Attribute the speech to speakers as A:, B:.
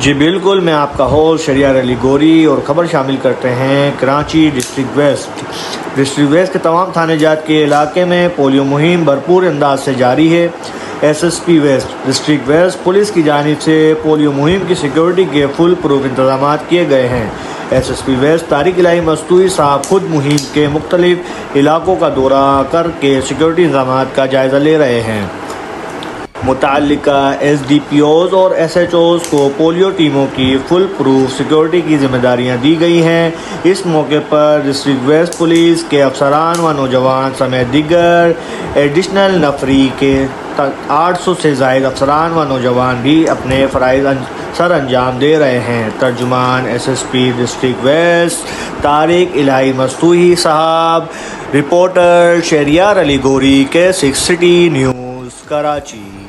A: جی بالکل، میں آپ کا ہوسٹ شہریار علی گوری اور خبر شامل کرتے ہیں Karachi district west. District west کے تمام تھانے جات کے علاقے میں پولیو مہم بھرپور انداز سے جاری ہے۔ S P west district west police کی جانب سے پولیو مہم کی سیکیورٹی کے فل پروف انتظامات کیے گئے ہیں۔ ایس پی ویسٹ طارق الہی مستوری صاحب خود مہم کے مختلف علاقوں کا دورہ کر کے سیکیورٹی انتظامات کا جائزہ لے رہے ہیں۔ متعلقہ SDPOs اور SHOs کو پولیو ٹیموں کی فل پروف سیکیورٹی کی ذمہ داریاں دی گئی ہیں۔ اس موقع پر ڈسٹرکٹ ویسٹ پولیس کے افسران و نوجوان سمیت دیگر ایڈیشنل نفری کے 800 سے زائد افسران و نوجوان بھی اپنے فرائض سر انجام دے رہے ہیں۔ ترجمان SSP ڈسٹرکٹ ویسٹ طارق الہی مستوری صاحب، رپورٹر شہریار علی گوری، K6 سٹی نیوز، کراچی۔